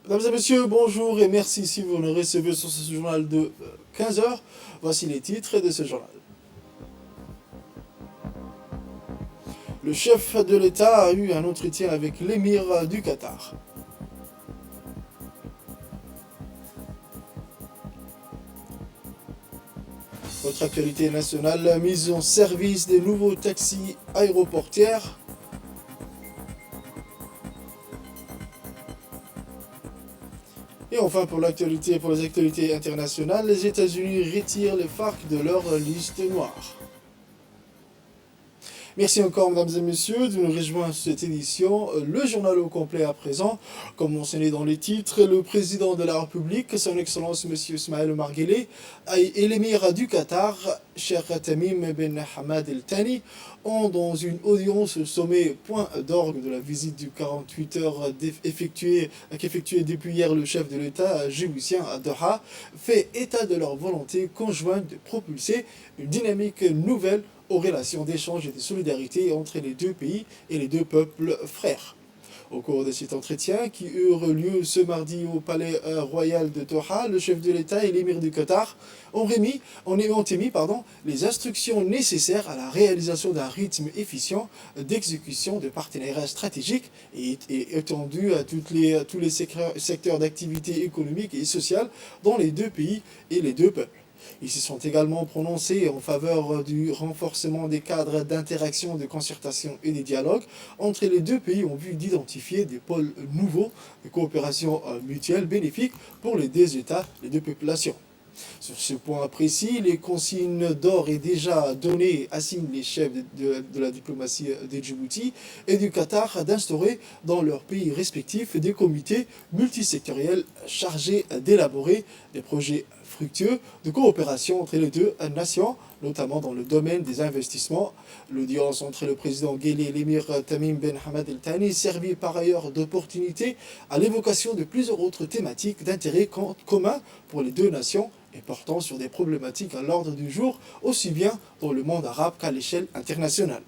Mesdames et messieurs, bonjour et merci si vous nous recevez sur ce journal de 15 heures. Voici les titres de ce journal. Le chef de l'État a eu un entretien avec l'émir du Qatar. Votre actualité nationale, la mise en service des nouveaux taxis aéroportières. Et enfin, pour les actualités internationales, les États-Unis retirent les FARC de leur liste noire. Merci encore, mesdames et messieurs, de nous rejoindre sur cette édition. Le journal au complet à présent. Comme mentionné dans les titres, le président de la République, son Excellence M. Ismaël Omar Guelleh, et l'émir du Qatar, Cheikh Tamim Ben Hamad El Thani, ont, dans une audience au sommet point d'orgue de la visite du 48 heures qu'effectuait depuis hier le chef de l'État djiboutien à Doha, fait état de leur volonté conjointe de propulser une dynamique nouvelle aux relations d'échange et de solidarité entre les deux pays et les deux peuples frères. Au cours de cet entretien, qui eut lieu ce mardi au palais royal de Doha, le chef de l'État et l'émir du Qatar ont émis les instructions nécessaires à la réalisation d'un rythme efficient d'exécution de partenariats stratégiques et étendu à tous les secteurs d'activité économique et sociale dans les deux pays et les deux peuples. Ils se sont également prononcés en faveur du renforcement des cadres d'interaction, de concertation et de dialogue entre les deux pays en vue d'identifier des pôles nouveaux de coopération mutuelle bénéfiques pour les deux États, les deux populations. Sur ce point précis, les consignes d'or est déjà données assignent les chefs de la diplomatie de Djibouti et du Qatar d'instaurer dans leurs pays respectifs des comités multisectoriels chargés d'élaborer des projets fructueux de coopération entre les deux nations, notamment dans le domaine des investissements. L'audience entre le président Guelleh et l'émir Tamim Ben Hamad El Thani servit par ailleurs d'opportunité à l'évocation de plusieurs autres thématiques d'intérêt commun pour les deux nations et portant sur des problématiques à l'ordre du jour, aussi bien dans le monde arabe qu'à l'échelle internationale.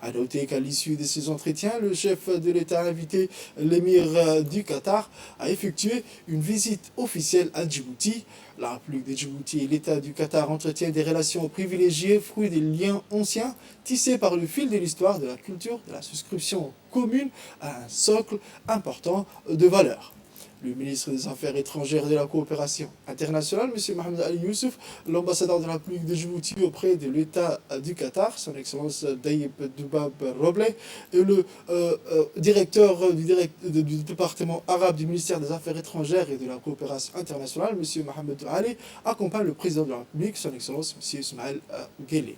A noter qu'à l'issue de ces entretiens, le chef de l'État a invité l'émir du Qatar à effectuer une visite officielle à Djibouti. La République de Djibouti et l'État du Qatar entretiennent des relations privilégiées, fruits des liens anciens, tissés par le fil de l'histoire, de la culture, de la souscription commune à un socle important de valeurs. Le ministre des Affaires étrangères et de la coopération internationale, M. Mohamed Ali Youssouf, l'ambassadeur de la République de Djibouti auprès de l'État du Qatar, son Excellence Dayib Doubab Roble, et le directeur du département arabe du ministère des Affaires étrangères et de la coopération internationale, M. Mohamed Ali, accompagnent le président de la République, son Excellence M. Ismaël Guelleh.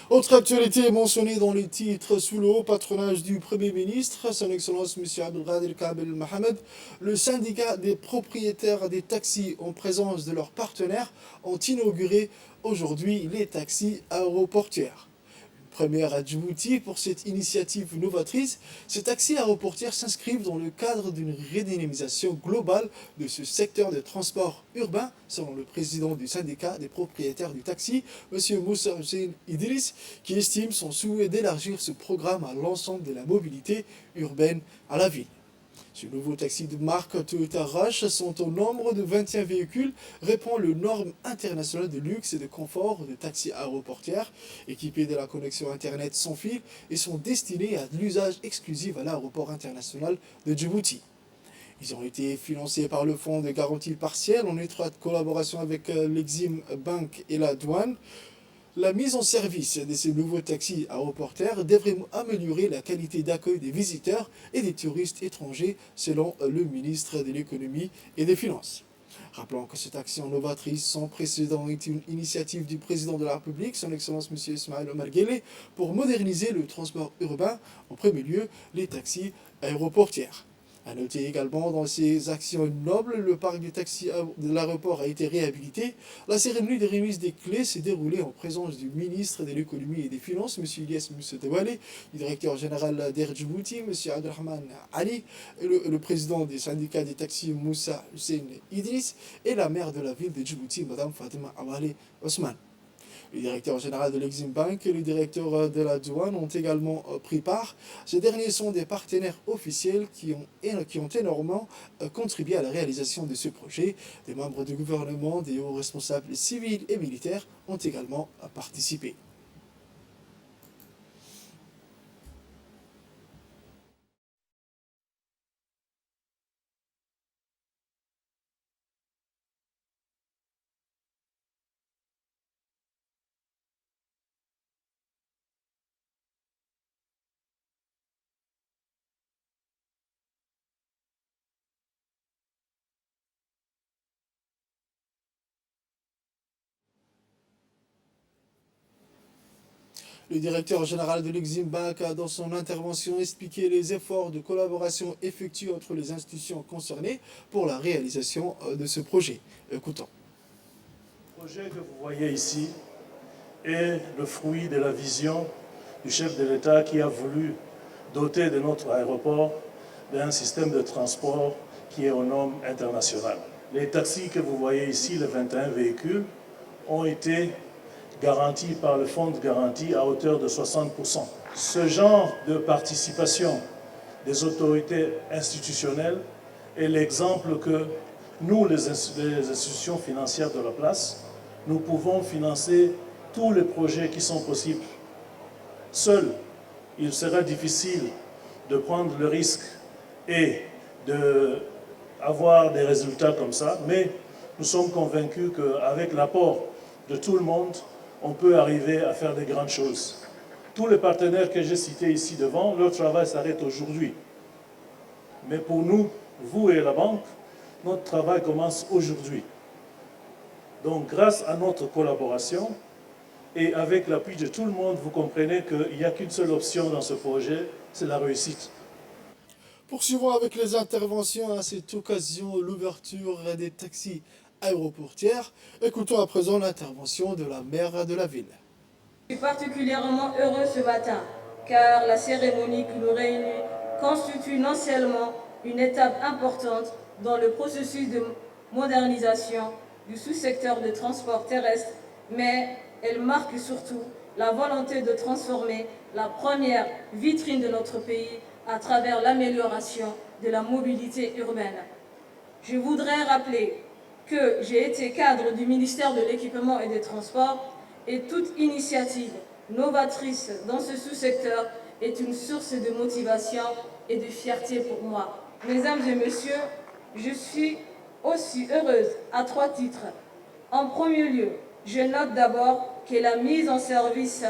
Autre actualité mentionnée dans les titres sous le haut patronage du Premier ministre, son Excellence M. Abdelkader Kabel Mohamed, le syndicat des propriétaires des taxis en présence de leurs partenaires ont inauguré aujourd'hui les taxis aéroportuaires. Première à Djibouti pour cette initiative novatrice, ces taxis aéroportières s'inscrivent dans le cadre d'une redynamisation globale de ce secteur de transport urbain, selon le président du syndicat des propriétaires du taxi, M. Moussa Hussein Idriss, qui estime son souhait d'élargir ce programme à l'ensemble de la mobilité urbaine à la ville. Ce nouveau taxi de marque Toyota Rush sont au nombre de 21 véhicules, répond aux normes internationales de luxe et de confort de taxis aéroportières, équipés de la connexion Internet sans fil et sont destinés à l'usage exclusif à l'aéroport international de Djibouti. Ils ont été financés par le Fonds de garantie partielle en étroite collaboration avec l'Exim Bank et la douane. La mise en service de ces nouveaux taxis aéroportaires devrait améliorer la qualité d'accueil des visiteurs et des touristes étrangers, selon le ministre de l'Économie et des Finances. Rappelons que cette action novatrice sans précédent est une initiative du président de la République, son Excellence M. Ismaël Omar Guelleh, pour moderniser le transport urbain, en premier lieu les taxis aéroportières. A noter également dans ces actions nobles, le parc du taxi de l'aéroport a été réhabilité. La cérémonie de remise des clés s'est déroulée en présence du ministre de l'Économie et des Finances, M. Ilyes Moussatawale, du directeur général d'Air Djibouti, M. Abdelrahman Ali, et le président des syndicats des taxis, Moussa Hussein Idriss, et la maire de la ville de Djibouti, Mme Fatima Awale Osman. Le directeur général de l'Exim Bank et le directeur de la douane ont également pris part. Ces derniers sont des partenaires officiels qui ont énormément contribué à la réalisation de ce projet. Des membres du gouvernement, des hauts responsables civils et militaires ont également participé. Le directeur général de l'Exim Bank a dans son intervention expliqué les efforts de collaboration effectués entre les institutions concernées pour la réalisation de ce projet. Écoutons. Le projet que vous voyez ici est le fruit de la vision du chef de l'État qui a voulu doter de notre aéroport d'un système de transport qui est aux normes internationales. Les taxis que vous voyez ici, les 21 véhicules, ont été garantis par le fonds de garantie à hauteur de 60%. Ce genre de participation des autorités institutionnelles est l'exemple que nous, les institutions financières de la place, nous pouvons financer tous les projets qui sont possibles. Seul, il sera difficile de prendre le risque et d'avoir des résultats comme ça, mais nous sommes convaincus qu'avec l'apport de tout le monde, on peut arriver à faire des grandes choses. Tous les partenaires que j'ai cités ici devant, leur travail s'arrête aujourd'hui. Mais pour nous, vous et la banque, notre travail commence aujourd'hui. Donc grâce à notre collaboration et avec l'appui de tout le monde, vous comprenez qu'il n'y a qu'une seule option dans ce projet, c'est la réussite. Poursuivons avec les interventions à cette occasion, l'ouverture des taxis aéroportières. Écoutons à présent l'intervention de la maire de la ville. Je suis particulièrement heureux ce matin, car la cérémonie qui nous réunit constitue non seulement une étape importante dans le processus de modernisation du sous-secteur de transport terrestre, mais elle marque surtout la volonté de transformer la première vitrine de notre pays à travers l'amélioration de la mobilité urbaine. Je voudrais rappeler que j'ai été cadre du ministère de l'Équipement et des Transports et toute initiative novatrice dans ce sous-secteur est une source de motivation et de fierté pour moi. Mesdames et messieurs, je suis aussi heureuse à 3 titres. En premier lieu, je note d'abord que la mise en service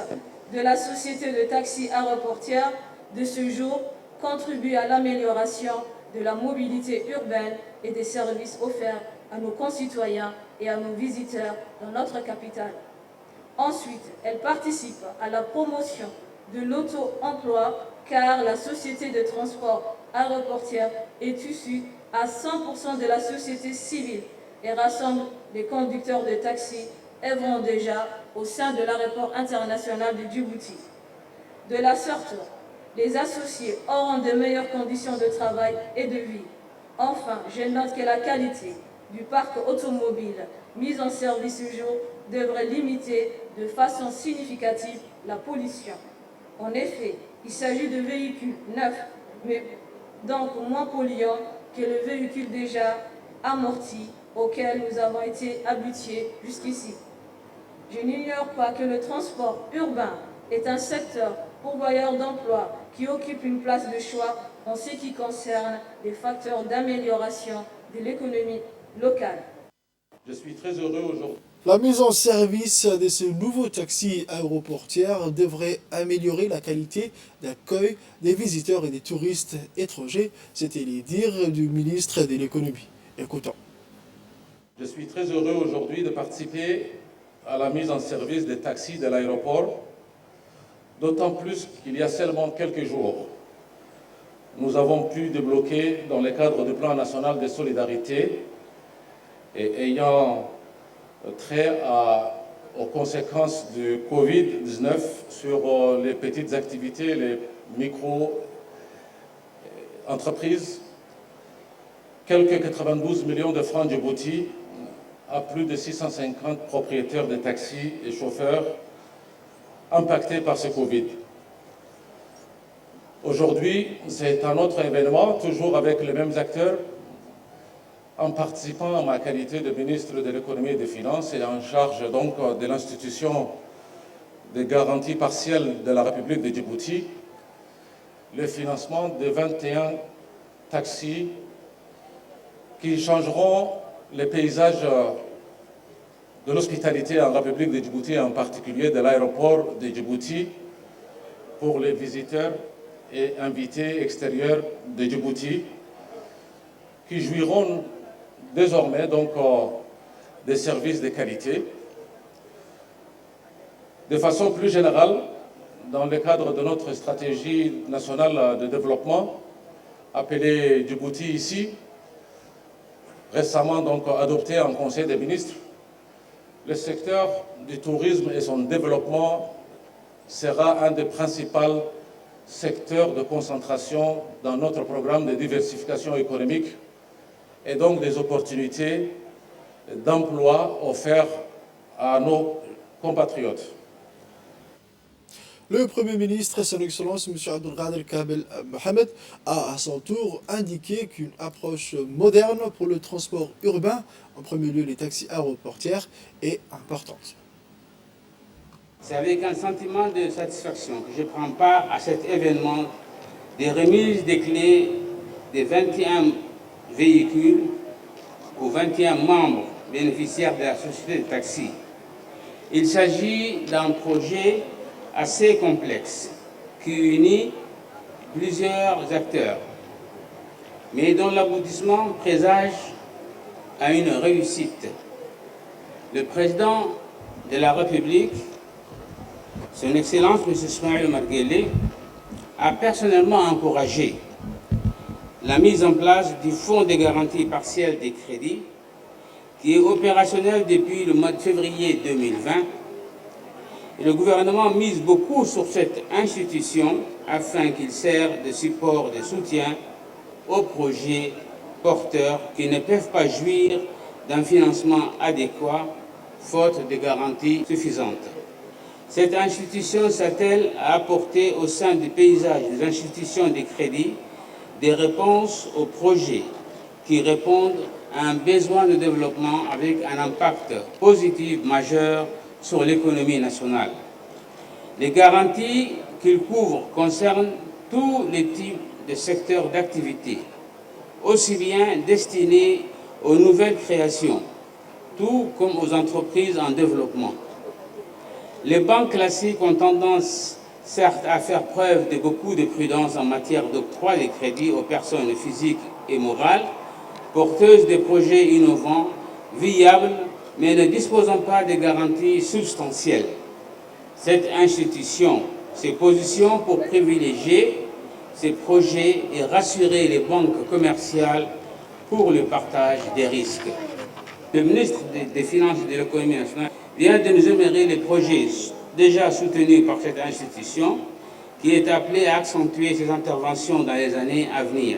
de la société de taxi aéroportière de ce jour contribue à l'amélioration de la mobilité urbaine et des services offerts à nos concitoyens et à nos visiteurs dans notre capitale. Ensuite, elle participe à la promotion de l'auto-emploi car la société de transport aéroportière est issue à 100% de la société civile et rassemble les conducteurs de taxi œuvrant déjà au sein de l'aéroport international de Djibouti. De la sorte, les associés auront de meilleures conditions de travail et de vie. Enfin, je note que la qualité du parc automobile mis en service ce jour devrait limiter de façon significative la pollution. En effet, il s'agit de véhicules neufs, mais donc moins polluants que le véhicule déjà amorti auquel nous avons été habitués jusqu'ici. Je n'ignore pas que le transport urbain est un secteur pourvoyeur d'emplois qui occupe une place de choix en ce qui concerne les facteurs d'amélioration de l'économie locale. Je suis très heureux aujourd'hui. La mise en service de ce nouveau taxi aéroportière devrait améliorer la qualité d'accueil des visiteurs et des touristes étrangers. C'était les dires du ministre de l'économie. Écoutons. Je suis très heureux aujourd'hui de participer à la mise en service des taxis de l'aéroport, d'autant plus qu'il y a seulement quelques jours, nous avons pu débloquer dans le cadre du plan national de solidarité et ayant trait aux conséquences du Covid-19 sur les petites activités, les micro-entreprises, quelques 92 millions de francs Djibouti à plus de 650 propriétaires de taxis et chauffeurs impactés par ce Covid. Aujourd'hui, c'est un autre événement, toujours avec les mêmes acteurs, en participant à ma qualité de ministre de l'économie et des finances et en charge donc de l'institution des garanties partielles de la République de Djibouti, le financement de 21 taxis qui changeront les paysages de l'hospitalité en République de Djibouti, en particulier de l'aéroport de Djibouti, pour les visiteurs et invités extérieurs de Djibouti, qui jouiront désormais donc des services de qualité. De façon plus générale, dans le cadre de notre stratégie nationale de développement, appelée Djibouti ici, récemment donc adoptée en Conseil des ministres, le secteur du tourisme et son développement sera un des principaux secteurs de concentration dans notre programme de diversification économique et donc des opportunités d'emploi offertes à nos compatriotes. Le Premier ministre, son Excellence M. Abdelkader Kabel Mohamed, a à son tour indiqué qu'une approche moderne pour le transport urbain, en premier lieu les taxis aéroportières, est importante. C'est avec un sentiment de satisfaction que je prends part à cet événement des remises des clés des 21 véhicules aux 21 membres bénéficiaires de la société de taxi. Il s'agit d'un projet assez complexe qui unit plusieurs acteurs, mais dont l'aboutissement présage à une réussite. Le président de la République, son Excellence M. Ismaël Omar Guelleh, a personnellement encouragé la mise en place du Fonds de garantie partielle des crédits, qui est opérationnel depuis le mois de février 2020. Et le gouvernement mise beaucoup sur cette institution afin qu'il serve de support de soutien aux projets porteurs qui ne peuvent pas jouir d'un financement adéquat, faute de garanties suffisantes. Cette institution s'attelle à apporter au sein du paysage des institutions de crédit des réponses aux projets qui répondent à un besoin de développement avec un impact positif majeur sur l'économie nationale. Les garanties qu'il couvre concernent tous les types de secteurs d'activité, aussi bien destinés aux nouvelles créations, tout comme aux entreprises en développement. Les banques classiques ont tendance, certes, à faire preuve de beaucoup de prudence en matière d'octroi des crédits aux personnes physiques et morales, porteuses de projets innovants, viables, mais ne disposant pas de garanties substantielles. Cette institution se positionne pour privilégier ces projets et rassurer les banques commerciales pour le partage des risques. Le ministre des Finances et de l'économie nationale vient de nous énumérer les projets déjà soutenus par cette institution qui est appelée à accentuer ses interventions dans les années à venir.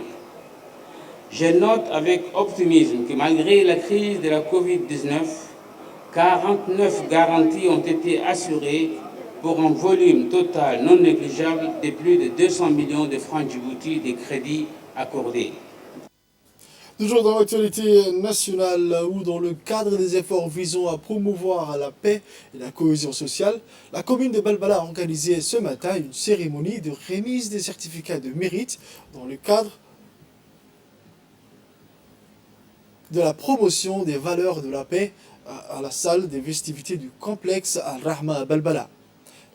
Je note avec optimisme que malgré la crise de la Covid-19, 49 garanties ont été assurées pour un volume total non négligeable de plus de 200 millions de francs Djibouti de crédits accordés. Toujours dans l'actualité nationale ou dans le cadre des efforts visant à promouvoir la paix et la cohésion sociale, la commune de Balbala a organisé ce matin une cérémonie de remise des certificats de mérite dans le cadre de la promotion des valeurs de la paix à la salle des festivités du complexe Al-Rahma à Balbala.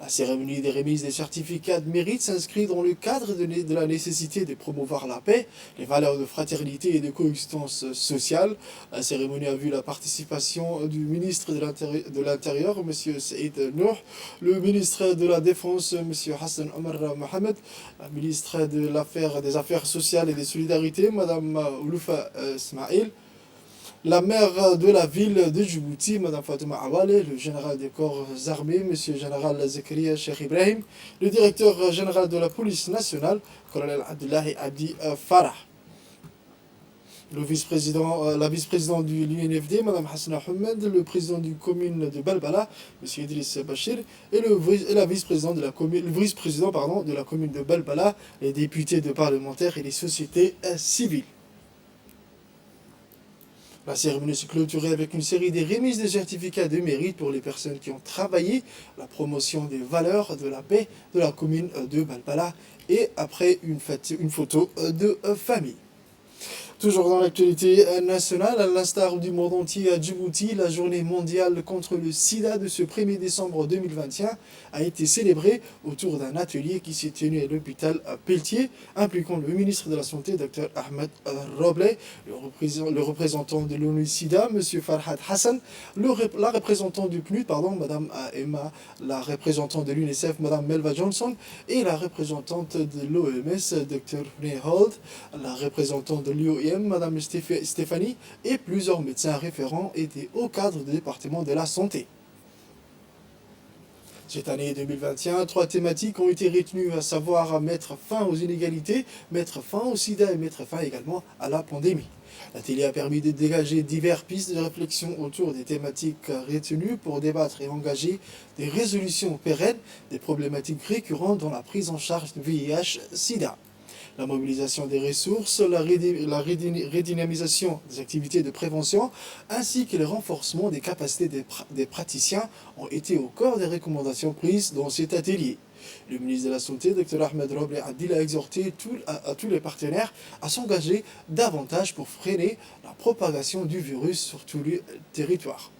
La cérémonie des remises des certificats de mérite s'inscrit dans le cadre de la nécessité de promouvoir la paix, les valeurs de fraternité et de coexistence sociale. La cérémonie a vu la participation du ministre de l'Intérieur, M. Saïd Nour, le ministre de la Défense, M. Hassan Omar Mohamed, la ministre des Affaires sociales et des Solidarités, Mme Ouloufa Ismail, la maire de la ville de Djibouti, Mme Fatouma Awale, le général des corps armés, M. général Zakaria Cheikh Ibrahim, le directeur général de la police nationale, colonel Abdullahi Abdi Farah. La vice-présidente de l'UNFD, Mme Hassana Ahmed, le président du commune de Balbala, M. Idriss Bachir, et la vice-présidente de la commune, le vice-président de la commune de Balbala, les députés de parlementaires et les sociétés civiles. La cérémonie se clôturait avec une série de remises de certificats de mérite pour les personnes qui ont travaillé la promotion des valeurs de la paix de la commune de Balbala et après une photo de famille. Toujours dans l'actualité nationale, à l'instar du monde entier à Djibouti, la journée mondiale contre le sida de ce 1er décembre 2021 a été célébrée autour d'un atelier qui s'est tenu à l'hôpital Pelletier, impliquant le ministre de la Santé, Dr Ahmed Roble, le représentant de l'ONU-SIDA, M. Farhad Hassan, la représentante du PNUD, Mme Emma, la représentante de l'UNICEF, Mme Melva Johnson, et la représentante de l'OMS, Dr Neholt, la représentante de l'IOM, Mme Stéphanie, et plusieurs médecins référents et des hauts cadres du département de la santé. Cette année 2021, 3 thématiques ont été retenues, à savoir mettre fin aux inégalités, mettre fin au sida et mettre fin également à la pandémie. L'atelier a permis de dégager diverses pistes de réflexion autour des thématiques retenues pour débattre et engager des résolutions pérennes des problématiques récurrentes dans la prise en charge du VIH-Sida. La mobilisation des ressources, la redynamisation des activités de prévention, ainsi que le renforcement des capacités des praticiens ont été au cœur des recommandations prises dans cet atelier. Le ministre de la Santé, Dr Ahmed Roble Adil, a exhorté à tous les partenaires à s'engager davantage pour freiner la propagation du virus sur tout le territoire.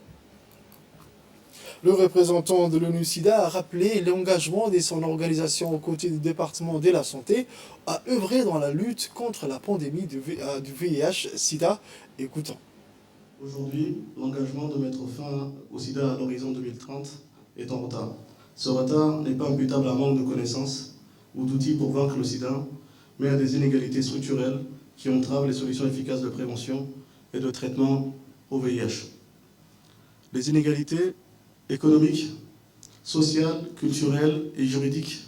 Le représentant de l'ONU-SIDA a rappelé l'engagement de son organisation aux côtés du département de la santé à œuvrer dans la lutte contre la pandémie du VIH-Sida. Écoutons. Aujourd'hui, l'engagement de mettre fin au sida à l'horizon 2030 est en retard. Ce retard n'est pas imputable à un manque de connaissances ou d'outils pour vaincre le sida, mais à des inégalités structurelles qui entravent les solutions efficaces de prévention et de traitement au VIH. Les inégalités économiques, sociales, culturelles et juridiques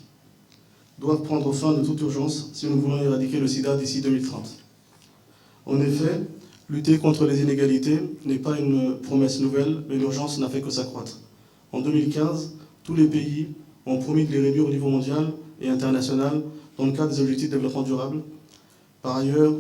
doivent prendre fin de toute urgence si nous voulons éradiquer le sida d'ici 2030. En effet, lutter contre les inégalités n'est pas une promesse nouvelle, mais l'urgence n'a fait que s'accroître. En 2015, tous les pays ont promis de les réduire au niveau mondial et international dans le cadre des objectifs de développement durable. Par ailleurs,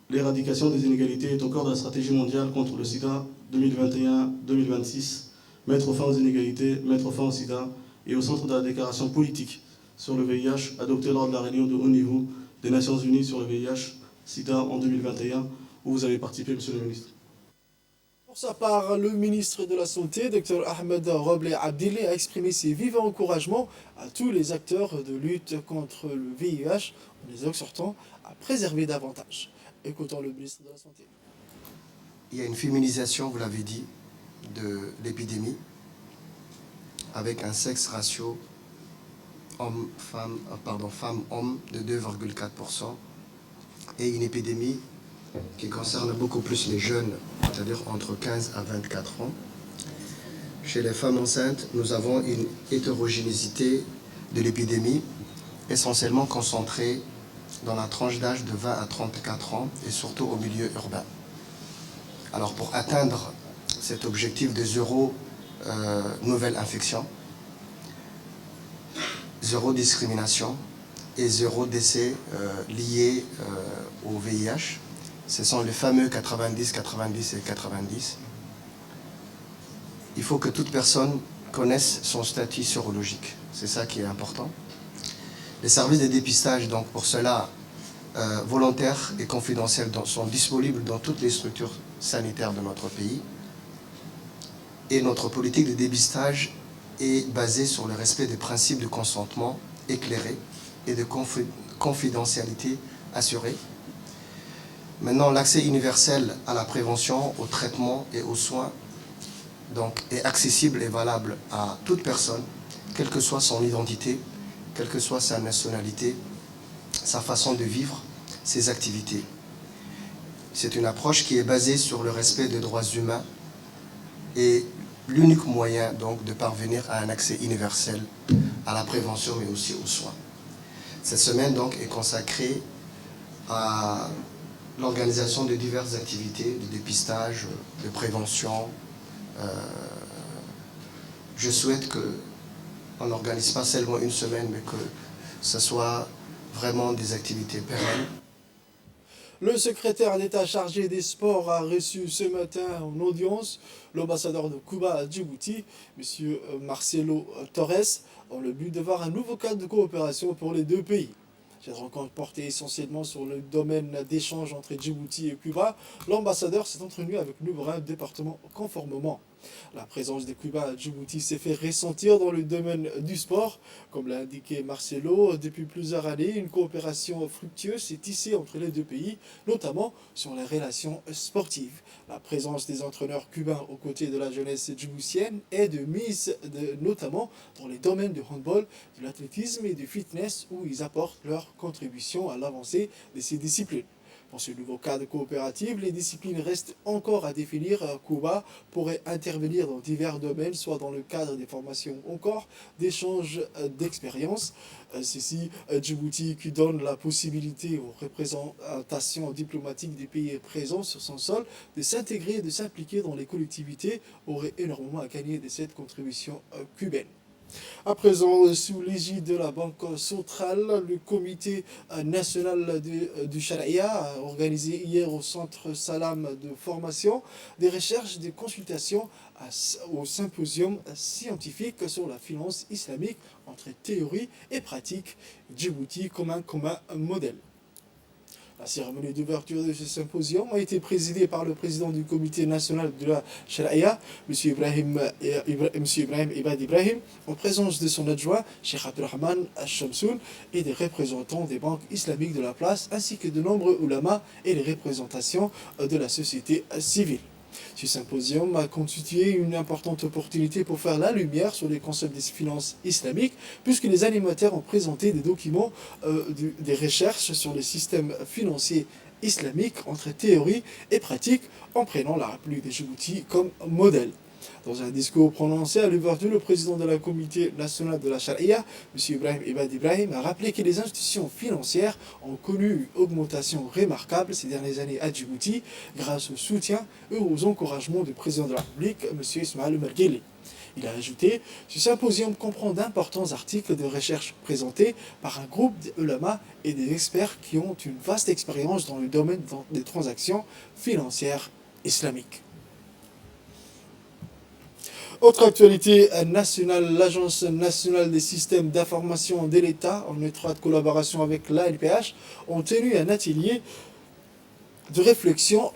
l'éradication des inégalités est au cœur de la stratégie mondiale contre le sida 2021-2026. Mettre fin aux inégalités, mettre fin au sida et au centre de la déclaration politique sur le VIH adoptée lors de la réunion de haut niveau des Nations Unies sur le VIH-Sida en 2021, où vous avez participé, Monsieur le Ministre. Pour sa part, le ministre de la Santé, Dr Ahmed Roble Abdili, a exprimé ses vivants encouragements à tous les acteurs de lutte contre le VIH, en les exhortant à préserver davantage. Écoutons le ministre de la Santé. Il y a une féminisation, vous l'avez dit, de l'épidémie, avec un sexe ratio femmes-hommes de 2,4%, et une épidémie qui concerne beaucoup plus les jeunes, c'est-à-dire entre 15 à 24 ans. Chez les femmes enceintes, nous avons une hétérogénéité de l'épidémie, essentiellement concentrée dans la tranche d'âge de 20 à 34 ans, et surtout au milieu urbain. Alors pour atteindre cet objectif de zéro nouvelle infection, zéro discrimination et zéro décès lié au VIH, ce sont les fameux 90, 90 et 90. Il faut que toute personne connaisse son statut sérologique. C'est ça qui est important. Les services de dépistage, donc pour cela, volontaires et confidentiels, sont disponibles dans toutes les structures sanitaires de notre pays. Et notre politique de dépistage est basée sur le respect des principes de consentement éclairé et de confidentialité assurée. Maintenant, l'accès universel à la prévention, au traitement et aux soins donc, est accessible et valable à toute personne, quelle que soit son identité, quelle que soit sa nationalité, sa façon de vivre, ses activités. C'est une approche qui est basée sur le respect des droits humains et l'unique moyen donc de parvenir à un accès universel à la prévention mais aussi aux soins. Cette semaine donc est consacrée à l'organisation de diverses activités de dépistage, de prévention. Je souhaite qu'on n'organise pas seulement une semaine, mais que ce soit vraiment des activités pérennes. Le secrétaire d'État chargé des sports a reçu ce matin en audience l'ambassadeur de Cuba à Djibouti, M. Marcelo Torres, dans le but de voir un nouveau cadre de coopération pour les deux pays. Cette rencontre portait essentiellement sur le domaine d'échange entre Djibouti et Cuba. L'ambassadeur s'est entretenu avec le département conformément. La présence de Cuba à Djibouti s'est fait ressentir dans le domaine du sport. Comme l'a indiqué Marcelo, depuis plusieurs années, une coopération fructueuse s'est tissée entre les deux pays, notamment sur les relations sportives. La présence des entraîneurs cubains aux côtés de la jeunesse djiboutienne est de mise, notamment dans les domaines du handball, de l'athlétisme et du fitness, où ils apportent leur contribution à l'avancée de ces disciplines. Dans ce nouveau cadre coopératif, les disciplines restent encore à définir. Cuba pourrait intervenir dans divers domaines, soit dans le cadre des formations, encore d'échanges d'expériences. Ceci, Djibouti qui donne la possibilité aux représentations diplomatiques des pays présents sur son sol de s'intégrer et de s'impliquer dans les collectivités, aurait énormément à gagner de cette contribution cubaine. À présent, sous l'égide de la Banque centrale, le comité national du Sharia a organisé hier au centre Salam de formation des recherches et des consultations au symposium scientifique sur la finance islamique entre théorie et pratique, Djibouti comme un commun modèle. La cérémonie d'ouverture de ce symposium a été présidée par le président du comité national de la Sharia, M. Ibrahim Ibad Ibrahim, en présence de son adjoint, Cheikh Abdurrahman Al-Shamsoun, et des représentants des banques islamiques de la place, ainsi que de nombreux ulamas et les représentations de la société civile. Ce symposium a constitué une importante opportunité pour faire la lumière sur les concepts des finances islamiques, puisque les animateurs ont présenté des documents, des recherches sur les systèmes financiers islamiques entre théorie et pratique, en prenant la République de Djibouti comme modèle. Dans un discours prononcé à l'ouverture, le président de la comité national de la Sharia, M. Ibrahim Ibad Ibrahim, a rappelé que les institutions financières ont connu une augmentation remarquable ces dernières années à Djibouti grâce au soutien et aux encouragements du président de la République, M. Ismaël Marguerite. Il a ajouté « Ce symposium comprend d'importants articles de recherche présentés par un groupe d'ulamas et des experts qui ont une vaste expérience dans le domaine des transactions financières islamiques. » Autre actualité nationale, l'Agence nationale des systèmes d'information de l'État, en étroite collaboration avec l'ANPH, ont tenu un atelier de réflexion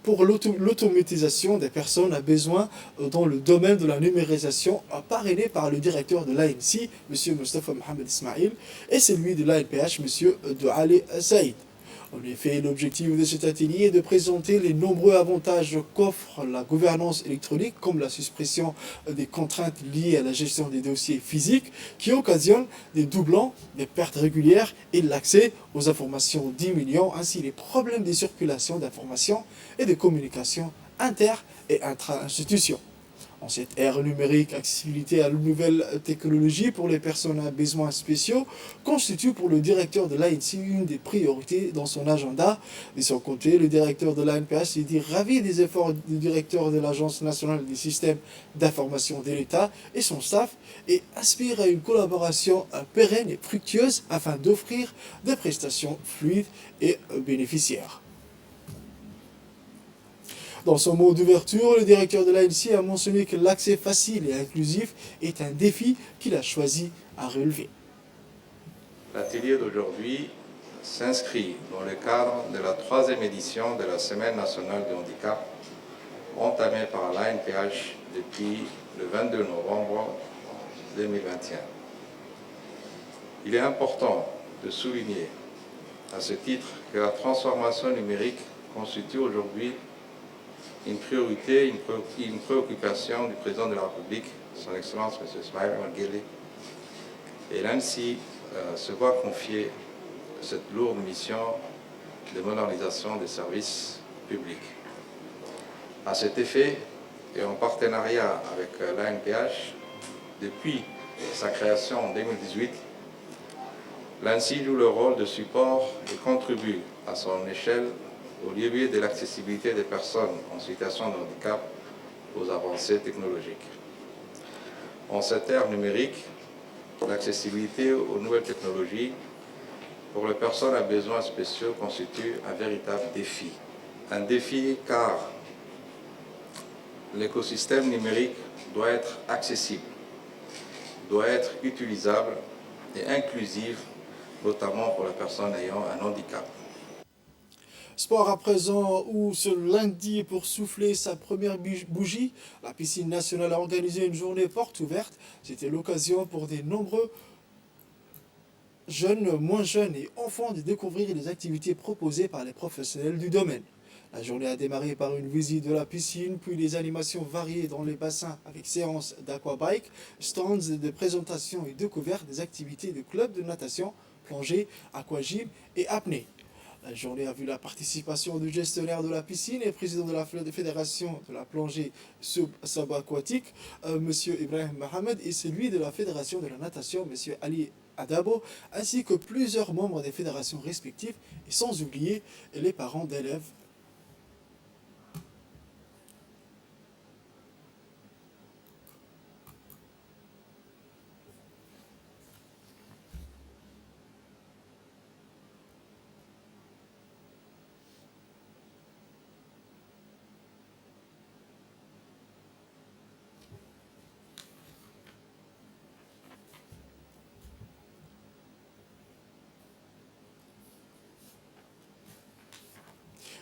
pour l'automatisation des personnes à besoin dans le domaine de la numérisation, parrainé par le directeur de l'ANC, M. Mustafa Mohamed Ismail, et celui de l'ANPH, M. Douali Saïd. En effet, l'objectif de cet atelier est de présenter les nombreux avantages qu'offre la gouvernance électronique, comme la suppression des contraintes liées à la gestion des dossiers physiques, qui occasionnent des doublons, des pertes régulières et l'accès aux informations diminuant, ainsi les problèmes de circulation d'informations et de communication inter- et intra-institutions. En cette ère numérique, accessibilité à la nouvelle technologie pour les personnes à besoins spéciaux constitue pour le directeur de l'ANC une des priorités dans son agenda. De son côté, le directeur de l'ANPH s'est dit ravi des efforts du directeur de l'Agence nationale des systèmes d'information de l'État et son staff et aspire à une collaboration pérenne et fructueuse afin d'offrir des prestations fluides et bénéficiaires. Dans son mot d'ouverture, le directeur de l'ANC a mentionné que l'accès facile et inclusif est un défi qu'il a choisi à relever. L'atelier d'aujourd'hui s'inscrit dans le cadre de la 3e édition de la Semaine nationale du handicap, entamée par l'ANPH depuis le 22 novembre 2021. Il est important de souligner à ce titre que la transformation numérique constitue aujourd'hui une priorité, une préoccupation du président de la République, son Excellence M. Ismaël Marguerite. Et l'ANSI se voit confier cette lourde mission de modernisation des services publics. À cet effet, et en partenariat avec l'ANPH, depuis sa création en 2018, L'ANSSI joue le rôle de support et contribue à son échelle au levier de l'accessibilité des personnes en situation de handicap aux avancées technologiques. En cette ère numérique, l'accessibilité aux nouvelles technologies pour les personnes à besoins spéciaux constitue un véritable défi. Un défi car l'écosystème numérique doit être accessible, doit être utilisable et inclusif, notamment pour les personnes ayant un handicap. Sport à présent, où ce lundi, pour souffler sa première bougie, la piscine nationale a organisé une journée porte ouverte. C'était l'occasion pour de nombreux jeunes, moins jeunes et enfants de découvrir les activités proposées par les professionnels du domaine. La journée a démarré par une visite de la piscine, puis des animations variées dans les bassins avec séances d'aquabike, stands de présentation et découverte des activités de clubs de natation, plongée, aquagym et apnée. La journée a vu la participation du gestionnaire de la piscine et président de la fédération de la plongée subaquatique, M. Ibrahim Mohamed, et celui de la fédération de la natation, M. Ali Adabo, ainsi que plusieurs membres des fédérations respectives, et sans oublier les parents d'élèves.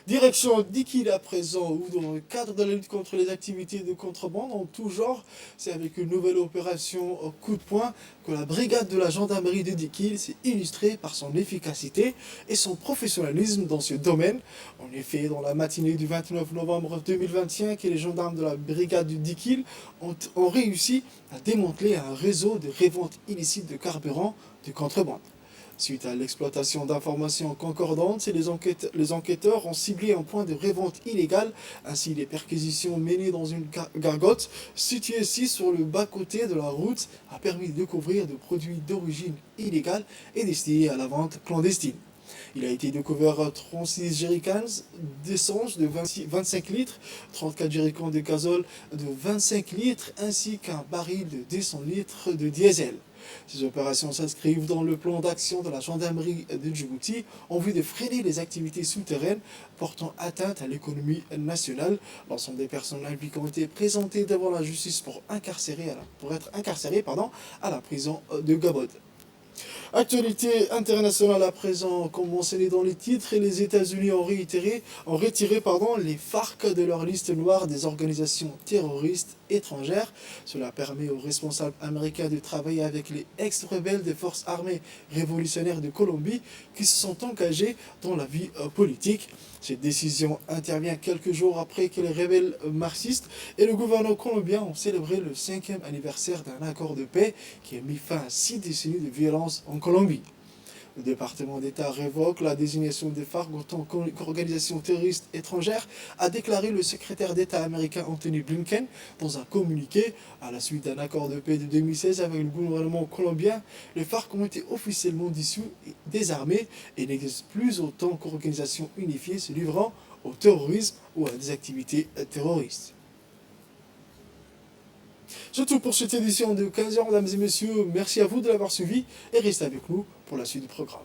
Direction d'Ikil à présent, où dans le cadre de la lutte contre les activités de contrebande en tout genre, c'est avec une nouvelle opération coup de poing que la brigade de la gendarmerie de Dikil s'est illustrée par son efficacité et son professionnalisme dans ce domaine. En effet, dans la matinée du 29 novembre 2025, les gendarmes de la brigade de Dikil ont réussi à démanteler un réseau de revente illicite de carburant de contrebande. Suite à l'exploitation d'informations concordantes, les enquêteurs ont ciblé un point de revente illégale, ainsi les perquisitions menées dans une gargote située ici sur le bas-côté de la route a permis de découvrir des produits d'origine illégale et destinés à la vente clandestine. Il a été découvert 36 jerrycans d'essence de 25 litres, 34 jerrycans de gazole de 25 litres ainsi qu'un baril de 200 litres de diesel. Ces opérations s'inscrivent dans le plan d'action de la gendarmerie de Djibouti en vue de freiner les activités souterraines portant atteinte à l'économie nationale. L'ensemble des personnes impliquées ont été présentées devant la justice pour être incarcérées à la prison de Gabod. Actualité internationale à présent, comme mentionné dans les titres, les États-Unis ont retiré les FARC de leur liste noire des organisations terroristes étrangères. Cela permet aux responsables américains de travailler avec les ex-rebelles des forces armées révolutionnaires de Colombie qui se sont engagés dans la vie politique. Cette décision intervient quelques jours après que les rebelles marxistes et le gouvernement colombien ont célébré le 5e anniversaire d'un accord de paix qui a mis fin à 6 décennies de violence en Colombie. Le département d'État révoque la désignation des FARC en tant qu'organisation terroriste étrangère, a déclaré le secrétaire d'État américain Anthony Blinken dans un communiqué. À la suite d'un accord de paix de 2016 avec le gouvernement colombien, les FARC ont été officiellement dissous et désarmés et n'existent plus autant qu'organisation unifiée se livrant au terrorisme ou à des activités terroristes. C'est tout pour cette édition de 15h, mesdames et messieurs. Merci à vous de l'avoir suivi et restez avec nous pour la suite du programme.